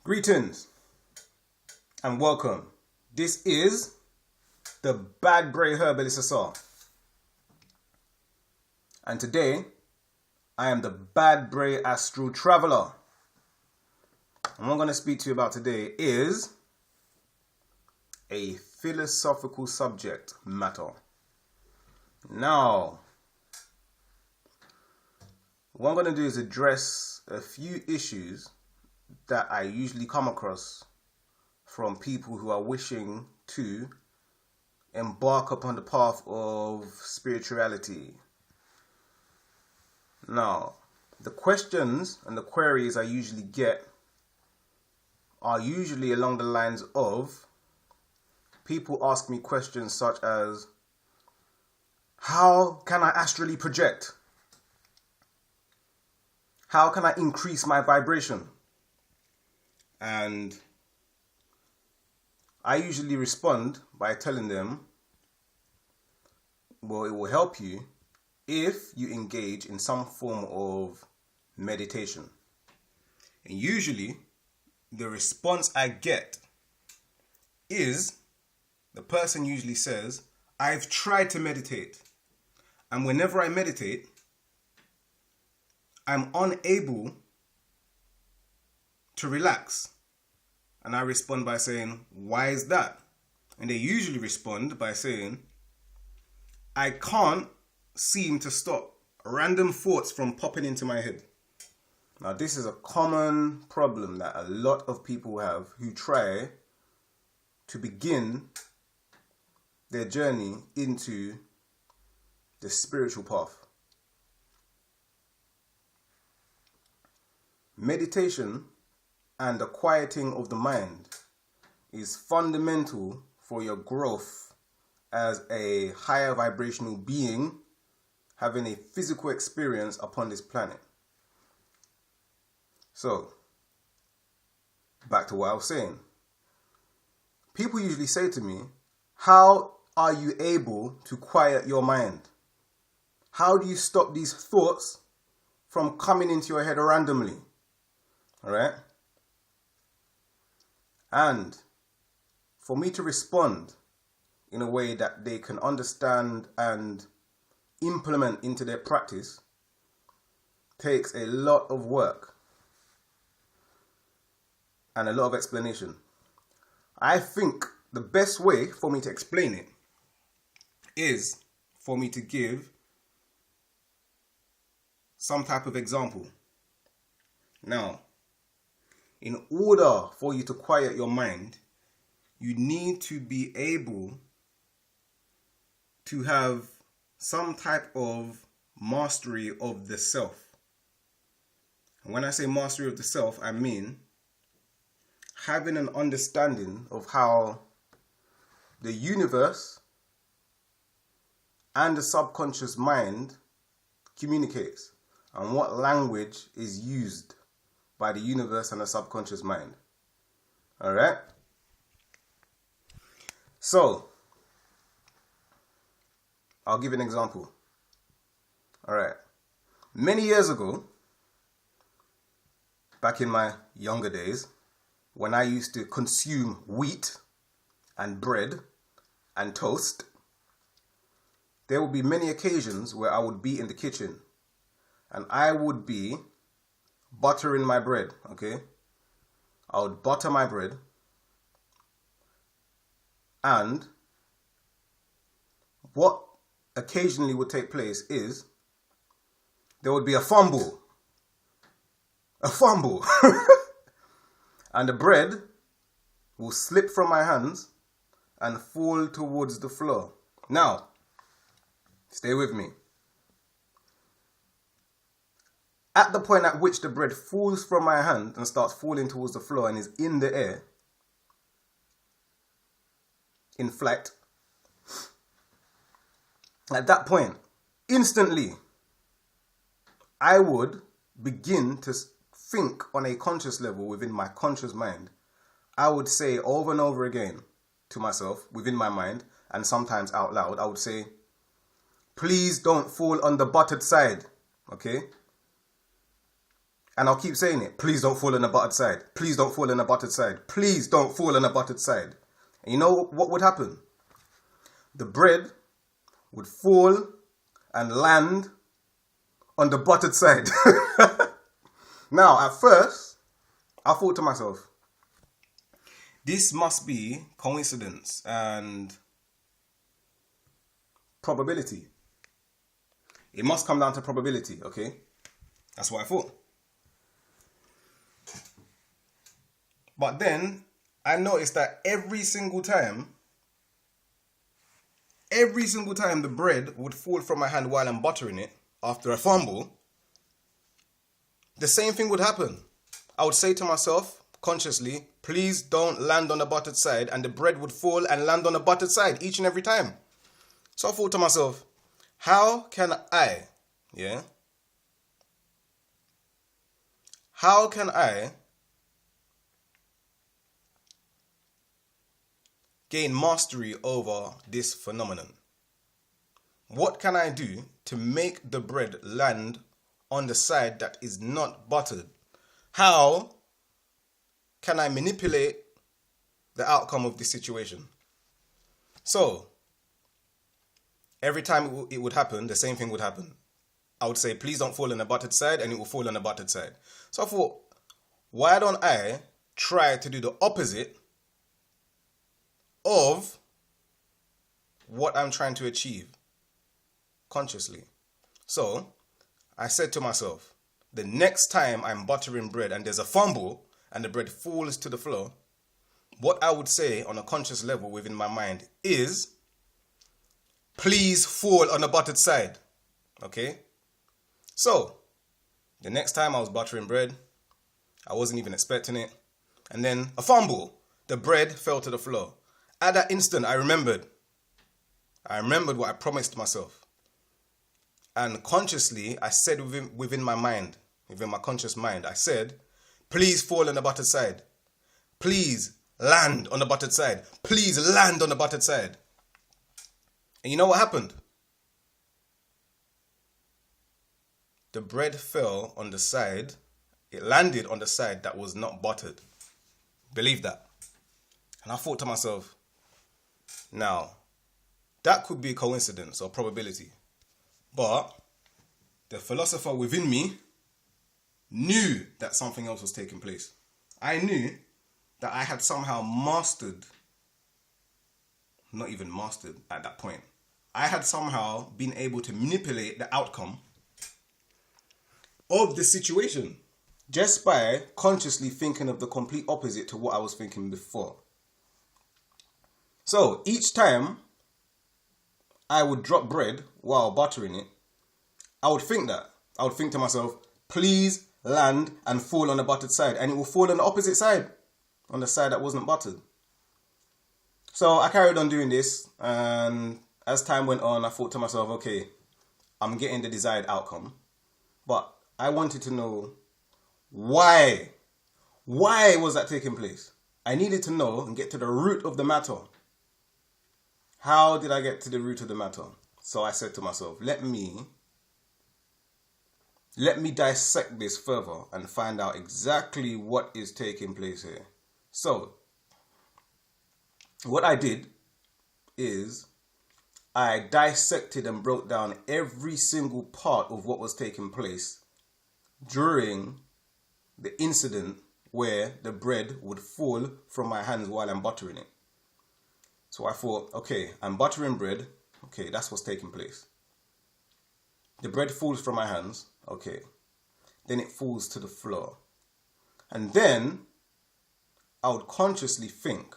Greetings and welcome. This is ThaBadbrey Herbal Assessor. And today I am the ThaBadbrey Astral Traveler. And what I'm going to speak to you about today is a philosophical subject matter. Now, what I'm going to do is address a few issues that I usually come across from people who are wishing to embark upon the path of spirituality. Now, the questions and the queries I usually get are usually along the lines of people ask me questions such as, how can I astrally project? How can I increase my vibration? And I usually respond by telling them, well, it will help you if you engage in some form of meditation. And usually the response I get is, the person usually says, I've tried to meditate, and whenever I meditate, I'm unable to relax. And I respond by saying, why is that? And they usually respond by saying, I can't seem to stop random thoughts from popping into my head. Now, this is a common problem that a lot of people have who try to begin their journey into the spiritual path. Meditation and the quieting of the mind is fundamental for your growth as a higher vibrational being having a physical experience upon this planet. So, back to what I was saying. People usually say to me, how are you able to quiet your mind? How do you stop these thoughts from coming into your head randomly? All right? And for me to respond in a way that they can understand and implement into their practice takes a lot of work and a lot of explanation. I think the best way for me to explain it is for me to give some type of example. Now, in order for you to quiet your mind, you need to be able to have some type of mastery of the self. And when I say mastery of the self, I mean having an understanding of how the universe and the subconscious mind communicates and what language is used by the universe and the subconscious mind. Alright? So, I'll give you an example. Alright. Many years ago, back in my younger days, when I used to consume wheat and bread and toast, there would be many occasions where I would be in the kitchen and I would be buttering my bread, okay? I would butter my bread, and what occasionally would take place is there would be a fumble, and the bread will slip from my hands and fall towards the floor. Now, stay with me. At the point at which the bread falls from my hand and starts falling towards the floor and is in the air, in flight, at that point, instantly, I would begin to think on a conscious level within my conscious mind. I would say over and over again to myself within my mind, and sometimes out loud, I would say, please don't fall on the buttered side, okay? And I'll keep saying it. Please don't fall on the buttered side. Please don't fall on the buttered side. Please don't fall on the buttered side. And you know what would happen? The bread would fall and land on the buttered side. Now, at first, I thought to myself, this must be coincidence and probability. It must come down to probability, okay? That's what I thought. But then I noticed that every single time the bread would fall from my hand while I'm buttering it after a fumble, the same thing would happen. I would say to myself consciously, please don't land on the buttered side, and the bread would fall and land on the buttered side each and every time. So I thought to myself, how can I gain mastery over this phenomenon? What can I do to make the bread land on the side that is not buttered? How can I manipulate the outcome of this situation? So, every time it would happen, the same thing would happen. I would say, please don't fall on the buttered side, and it will fall on the buttered side. So I thought, why don't I try to do the opposite of what I'm trying to achieve consciously? So I said to myself, the next time I'm buttering bread and there's a fumble and the bread falls to the floor, what I would say on a conscious level within my mind is, please fall on the buttered side. Okay? So, the next time I was buttering bread, I wasn't even expecting it. And then a fumble. The bread fell to the floor. At that instant, I remembered what I promised myself. And consciously, I said within my mind, within my conscious mind, I said, please fall on the buttered side. Please land on the buttered side. Please land on the buttered side. And you know what happened? The bread fell on the side. It landed on the side that was not buttered. Believe that. And I thought to myself, now, that could be coincidence or probability. But the philosopher within me knew that something else was taking place. I knew that I had somehow mastered, not even mastered at that point, I had somehow been able to manipulate the outcome of the situation just by consciously thinking of the complete opposite to what I was thinking before. So each time I would drop bread while buttering it, I would think to myself, please land and fall on the buttered side, and it will fall on the opposite side, on the side that wasn't buttered. So I carried on doing this, and as time went on, I thought to myself, okay, I'm getting the desired outcome, but I wanted to know why. Why was that taking place? I needed to know and get to the root of the matter. How did I get to the root of the matter? So I said to myself, let me dissect this further and find out exactly what is taking place here. So, what I did is I dissected and broke down every single part of what was taking place during the incident where the bread would fall from my hands while I'm buttering it. So I thought, okay, I'm buttering bread. Okay, that's what's taking place. The bread falls from my hands. Okay. Then it falls to the floor. And then I would consciously think,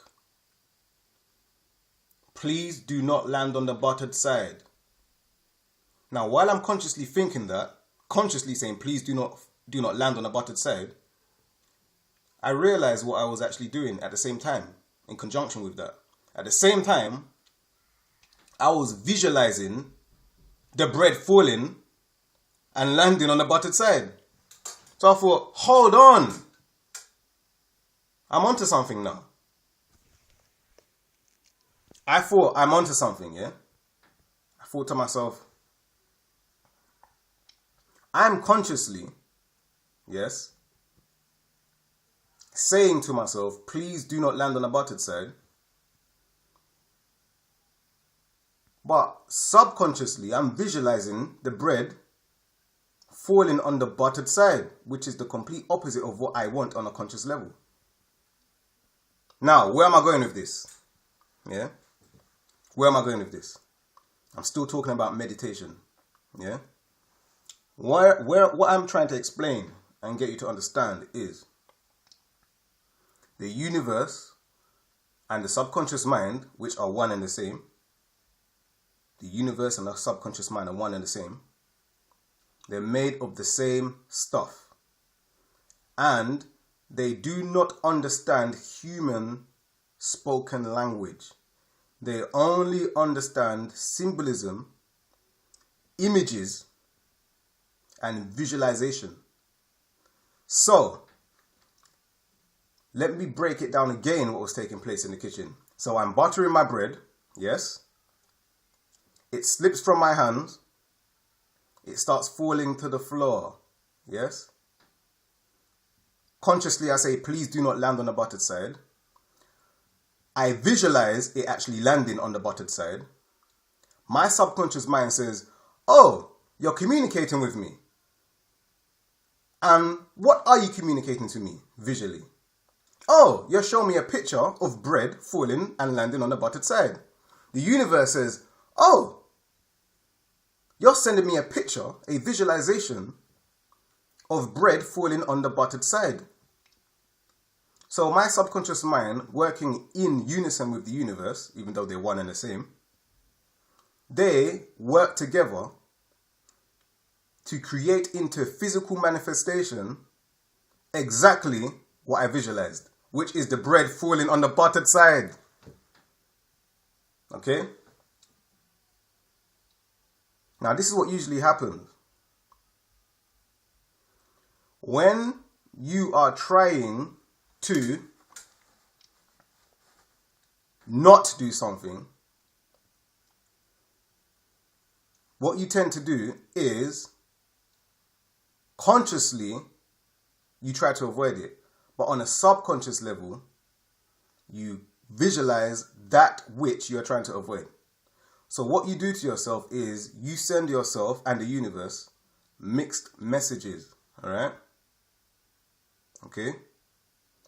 please do not land on the buttered side. Now, while I'm consciously thinking that, consciously saying, please do not land on the buttered side, I realized what I was actually doing at the same time, in conjunction with that. At the same time, I was visualizing the bread falling and landing on the buttered side. So I thought, hold on. I'm onto something now. I thought I'm onto something, yeah? I thought to myself, I'm consciously, yes, saying to myself, please do not land on the buttered side. But subconsciously, I'm visualizing the bread falling on the buttered side, which is the complete opposite of what I want on a conscious level. Now, where am I going with this? Yeah? Where am I going with this? I'm still talking about meditation. Yeah? What I'm trying to explain and get you to understand is the universe and the subconscious mind, which are one and the same. The universe and the subconscious mind are one and the same. They're made of the same stuff. And they do not understand human spoken language. They only understand symbolism, images, and visualization. So, let me break it down again what was taking place in the kitchen. So I'm buttering my bread, yes. It slips from my hands. It starts falling to the floor, yes. Consciously I say, please do not land on the buttered side. I visualize it actually landing on the buttered side. My subconscious mind says, oh, you're communicating with me. And what are you communicating to me visually? Oh, you're showing me a picture of bread falling and landing on the buttered side. The universe says, oh, you're sending me a picture, a visualization of bread falling on the buttered side. So my subconscious mind, working in unison with the universe, even though they're one and the same, they work together to create into physical manifestation exactly what I visualized, which is the bread falling on the buttered side. Okay? Now, this is what usually happens. When you are trying to not do something, what you tend to do is consciously you try to avoid it. But on a subconscious level, you visualize that which you are trying to avoid. So what you do to yourself is you send yourself and the universe mixed messages. All right? Okay?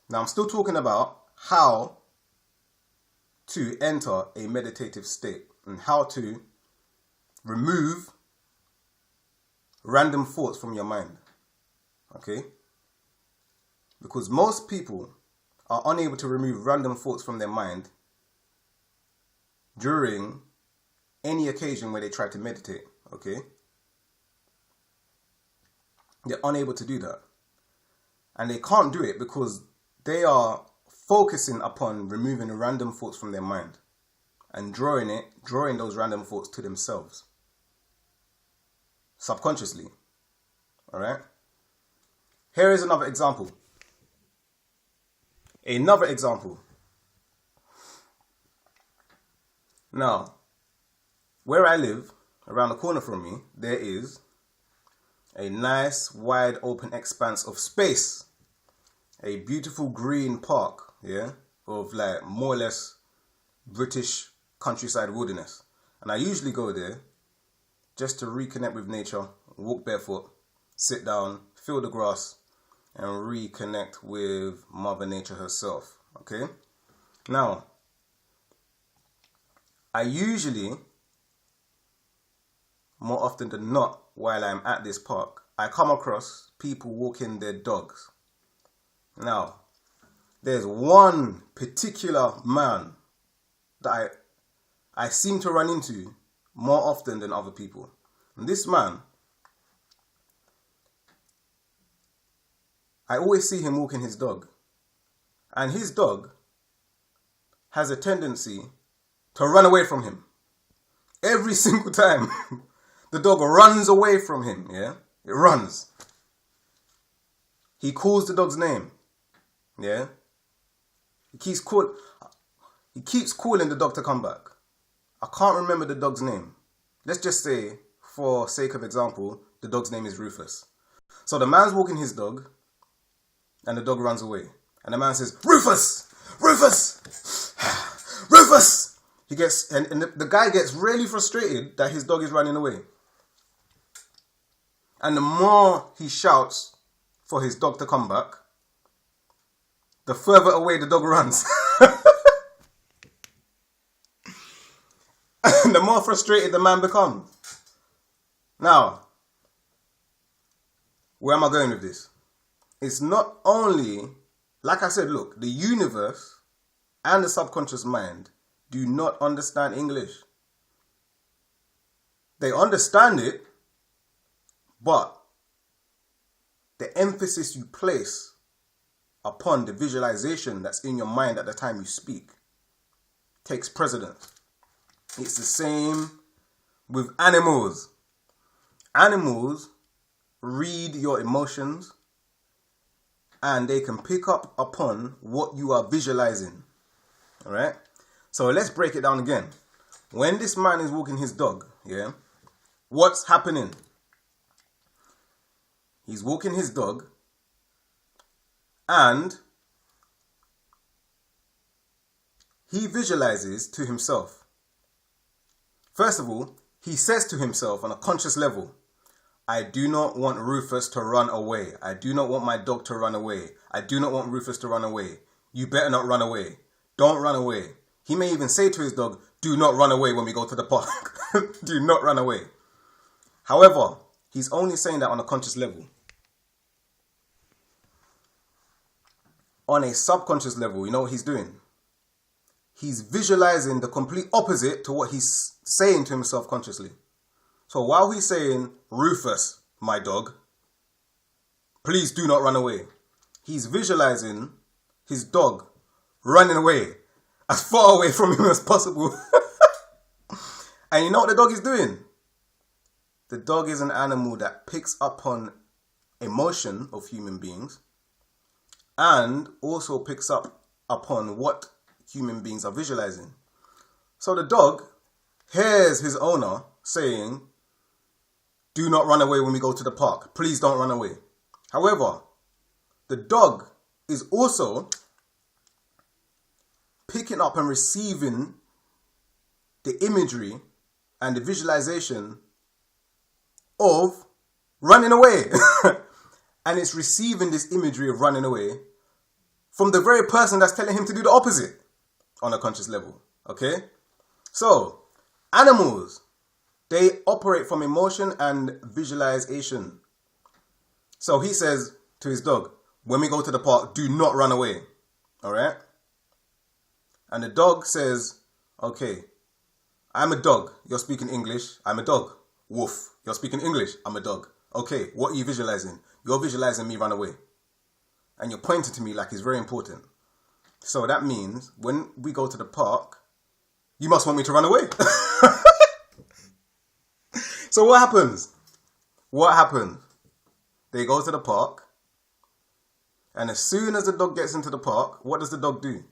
Now I'm still talking about how to enter a meditative state and how to remove random thoughts from your mind. Okay? Because most people are unable to remove random thoughts from their mind during any occasion where they try to meditate. Okay? They're unable to do that. And they can't do it because they are focusing upon removing the random thoughts from their mind and drawing those random thoughts to themselves. Subconsciously. Alright? Here is another example. Another example. Now, where I live, around the corner from me, there is a nice, wide, open expanse of space. A beautiful green park, yeah, of like more or less British countryside wilderness. And I usually go there just to reconnect with nature, walk barefoot, sit down, feel the grass, and reconnect with Mother Nature herself, okay? Now, I usually, more often than not, while I'm at this park, I come across people walking their dogs. Now, there's one particular man that I seem to run into more often than other people. And this man, I always see him walking his dog. And his dog has a tendency to run away from him. Every single time. The dog runs away from him, yeah? It runs. He calls the dog's name. Yeah? He keeps calling the dog to come back. I can't remember the dog's name. Let's just say, for sake of example, the dog's name is Rufus. So the man's walking his dog, and the dog runs away. And the man says, Rufus! Rufus! Rufus! And the guy gets really frustrated that his dog is running away. And the more he shouts for his dog to come back, the further away the dog runs. And the more frustrated the man becomes. Now, where am I going with this? It's not only, like I said, look, the universe and the subconscious mind do not understand English. They understand it, but the emphasis you place upon the visualization that's in your mind at the time you speak takes precedence. It's the same with animals. Animals read your emotions and they can pick up upon what you are visualizing. All right? So let's break it down again. When this man is walking his dog, yeah, what's happening? He's walking his dog and he visualizes to himself. First of all, he says to himself on a conscious level, I do not want Rufus to run away. I do not want my dog to run away. I do not want Rufus to run away. You better not run away. Don't run away. He may even say to his dog, do not run away when we go to the park. Do not run away. However, he's only saying that on a conscious level. On a subconscious level, you know what he's doing? He's visualizing the complete opposite to what he's saying to himself consciously. So while he's saying, Rufus, my dog, please do not run away, he's visualizing his dog running away as far away from him as possible. And you know what the dog is doing? The dog is an animal that picks up on emotion of human beings and also picks up upon what human beings are visualizing. So the dog hears his owner saying, do not run away when we go to the park. Please don't run away. However, the dog is also picking up and receiving the imagery and the visualization of running away. And it's receiving this imagery of running away from the very person that's telling him to do the opposite on a conscious level. Okay? So, animals, they operate from emotion and visualization. So he says to his dog, when we go to the park, do not run away. All right? And the dog says, okay, I'm a dog. You're speaking English. I'm a dog. Woof. You're speaking English. I'm a dog. Okay, what are you visualizing? You're visualizing me run away. And you're pointing to me like it's very important. So that means when we go to the park, you must want me to run away. So what happens? What happens? They go to the park. And as soon as the dog gets into the park, what does the dog do?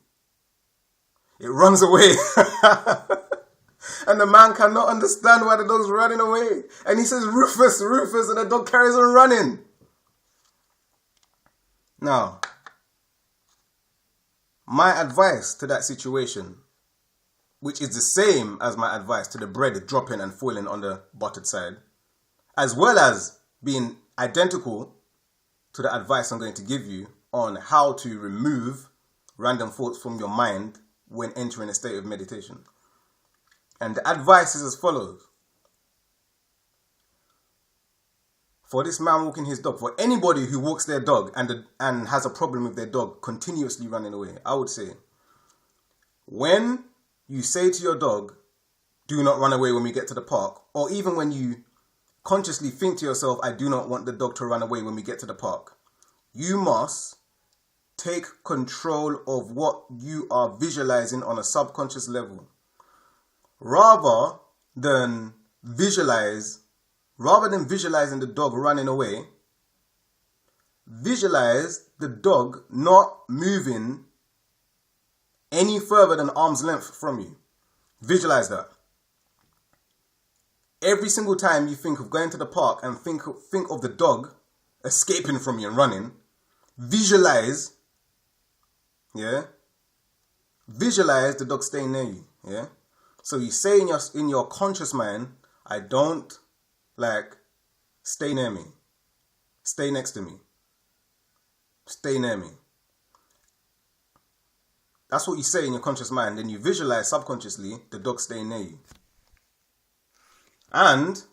It runs away. And the man cannot understand why the dog's running away. And he says, Rufus, Rufus, and the dog carries on running. Now, my advice to that situation, which is the same as my advice to the bread dropping and falling on the buttered side, as well as being identical to the advice I'm going to give you on how to remove random thoughts from your mind when entering a state of meditation. And the advice is as follows. For this man walking his dog, for anybody who walks their dog and has a problem with their dog continuously running away, I would say, when you say to your dog, do not run away when we get to the park, or even when you consciously think to yourself, I do not want the dog to run away when we get to the park, you must take control of what you are visualizing on a subconscious level. Rather than visualizing the dog running away, visualize the dog not moving any further than arm's length from you. Visualize that. Every single time you think of going to the park and think of the dog escaping from you and running, visualize yeah, visualize the dog staying near you, yeah. So you say in your conscious mind, I don't like, stay near me, stay next to me, stay near me. That's what you say in your conscious mind. Then you visualize subconsciously the dog staying near you. And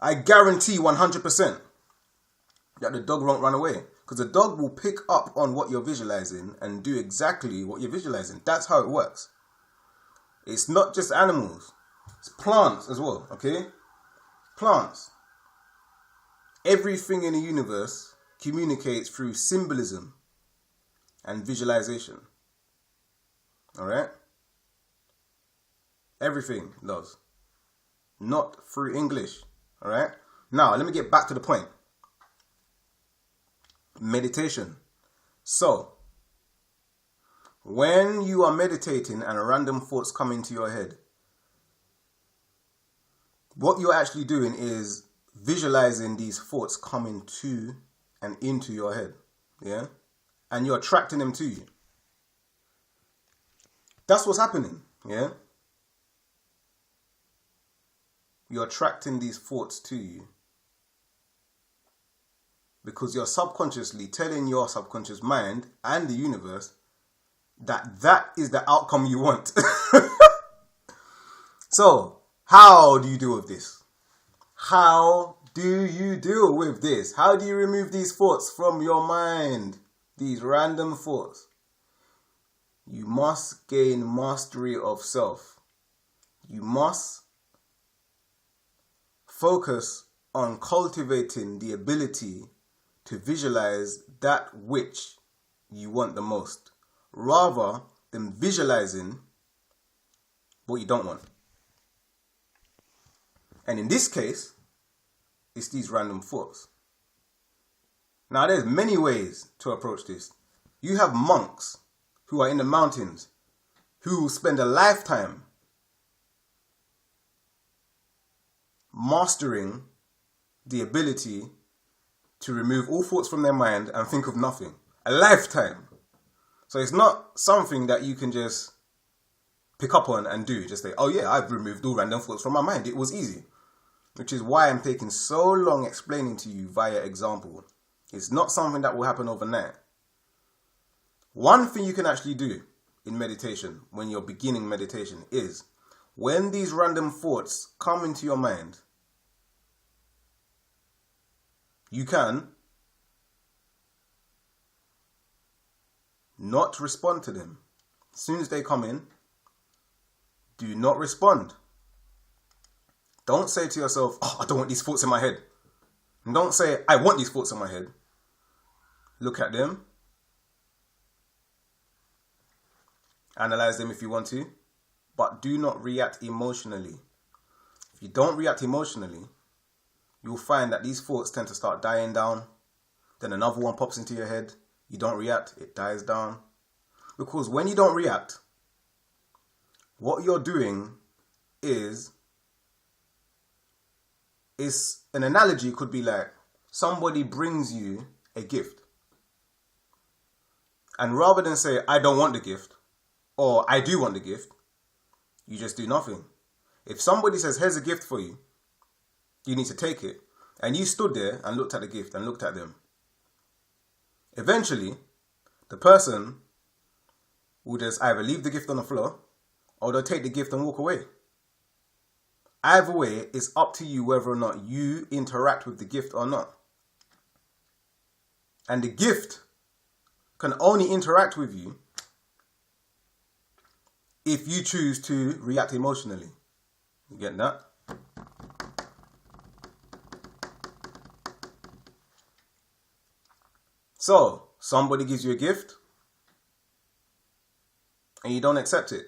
I guarantee 100% that the dog won't run away. Because the dog will pick up on what you're visualizing and do exactly what you're visualizing. That's how it works. It's not just animals. It's plants as well, okay? Plants. Everything in the universe communicates through symbolism and visualization. Alright? Everything does. Not through English. Alright? Now, let me get back to the point. Meditation. So, when you are meditating and random thoughts come into your head, what you're actually doing is visualizing these thoughts coming to and into your head. Yeah? And you're attracting them to you. That's what's happening. Yeah? You're attracting these thoughts to you. Because you're subconsciously telling your subconscious mind and the universe that that is the outcome you want. So, how do you deal with this? How do you deal with this? How do you remove these thoughts from your mind? These random thoughts. You must gain mastery of self. You must focus on cultivating the ability to visualize that which you want the most, rather than visualizing what you don't want. And in this case, it's these random thoughts. Now, there's many ways to approach this. You have monks who are in the mountains who spend a lifetime mastering the ability to remove all thoughts from their mind and think of nothing. A lifetime. So it's not something that you can just pick up on and do. Just say, oh yeah, I've removed all random thoughts from my mind. It was easy. Which is why I'm taking so long explaining to you via example. It's not something that will happen overnight. One thing you can actually do in meditation, when you're beginning meditation, is when these random thoughts come into your mind, you can not respond to them. As soon as they come in, do not respond. Don't say to yourself, oh, I don't want these thoughts in my head. And don't say, I want these thoughts in my head. Look at them. Analyze them if you want to. But do not react emotionally. If you don't react emotionally, you'll find that these thoughts tend to start dying down. Then another one pops into your head. You don't react, it dies down. Because when you don't react, what you're doing is an analogy could be like somebody brings you a gift. And rather than say, I don't want the gift, or I do want the gift, you just do nothing. If somebody says, here's a gift for you, you need to take it. And you stood there and looked at the gift and looked at them. Eventually, the person will just either leave the gift on the floor or they'll take the gift and walk away. Either way, it's up to you whether or not you interact with the gift or not. And the gift can only interact with you if you choose to react emotionally. You get that? So, somebody gives you a gift and you don't accept it.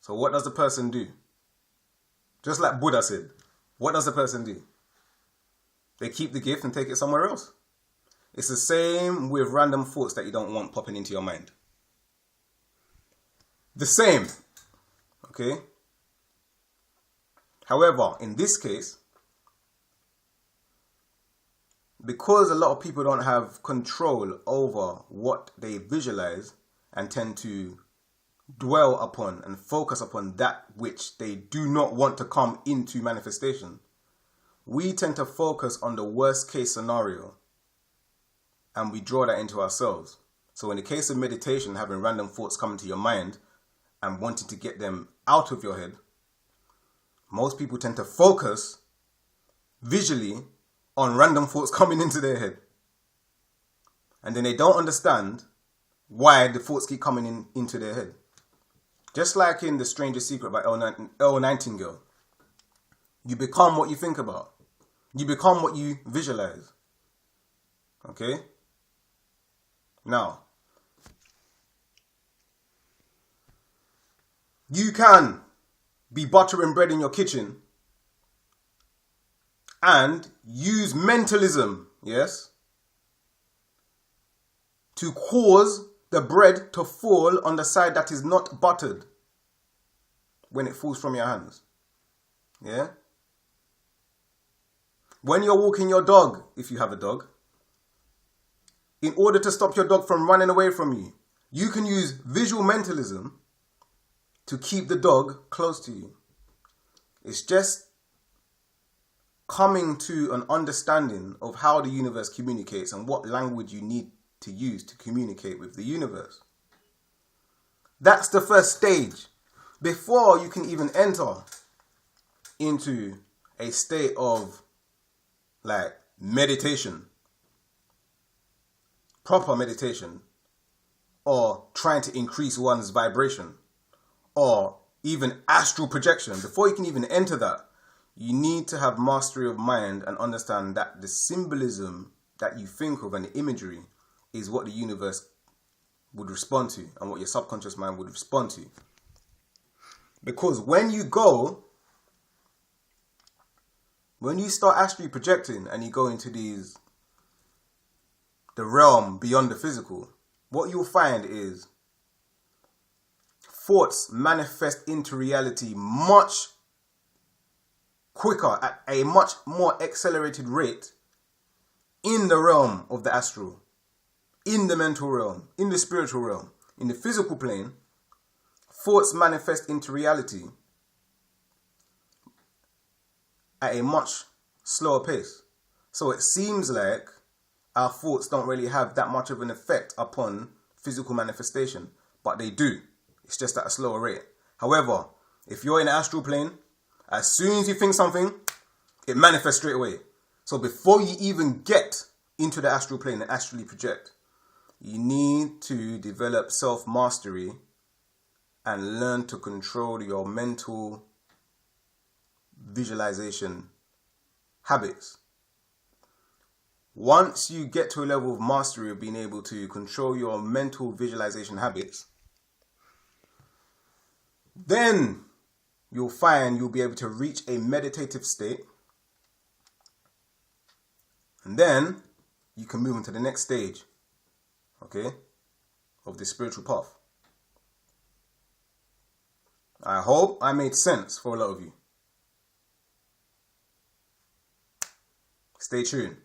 So what does the person do? Just like Buddha said, what does the person do? They keep the gift and take it somewhere else. It's the same with random thoughts that you don't want popping into your mind. The same. Okay? However, in this case, because a lot of people don't have control over what they visualize, and tend to dwell upon and focus upon that which they do not want to come into manifestation. We tend to focus on the worst case scenario and we draw that into ourselves. So in the case of meditation, having random thoughts come into your mind and wanting to get them out of your head, most people tend to focus visually on random thoughts coming into their head. And then they don't understand why the thoughts keep coming into their head. Just like in The Stranger's Secret by Earl Nightingale. You become what you think about. You become what you visualize. Okay? Now, you can be buttering bread in your kitchen and use mentalism, yes, to cause the bread to fall on the side that is not buttered when it falls from your hands. Yeah? When you're walking your dog, if you have a dog, in order to stop your dog from running away from you, you can use visual mentalism to keep the dog close to you. It's just coming to an understanding of how the universe communicates and what language you need to use to communicate with the universe. That's the first stage. Before you can even enter into a state of like meditation, proper meditation, or trying to increase one's vibration, or even astral projection, before you can even enter that, you need to have mastery of mind and understand that the symbolism that you think of and the imagery is what the universe would respond to and what your subconscious mind would respond to. Because when you start astrally projecting and you go into the realm beyond the physical, what you'll find is thoughts manifest into reality much quicker, at a much more accelerated rate in the realm of the astral, in the mental realm, in the spiritual realm. In the physical plane, thoughts manifest into reality at a much slower pace. So it seems like our thoughts don't really have that much of an effect upon physical manifestation, but they do. It's just at a slower rate. However, if you're in the astral plane, as soon as you think something, it manifests straight away. So before you even get into the astral plane and astrally project, you need to develop self-mastery and learn to control your mental visualization habits. Once you get to a level of mastery of being able to control your mental visualization habits, then you'll find you'll be able to reach a meditative state. And then you can move into the next stage, okay, of the spiritual path. I hope I made sense for a lot of you. Stay tuned.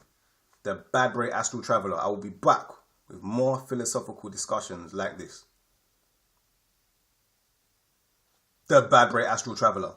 ThaBadbrey Astral Traveller. I will be back with more philosophical discussions like this. ThaBadbrey Astral Traveller.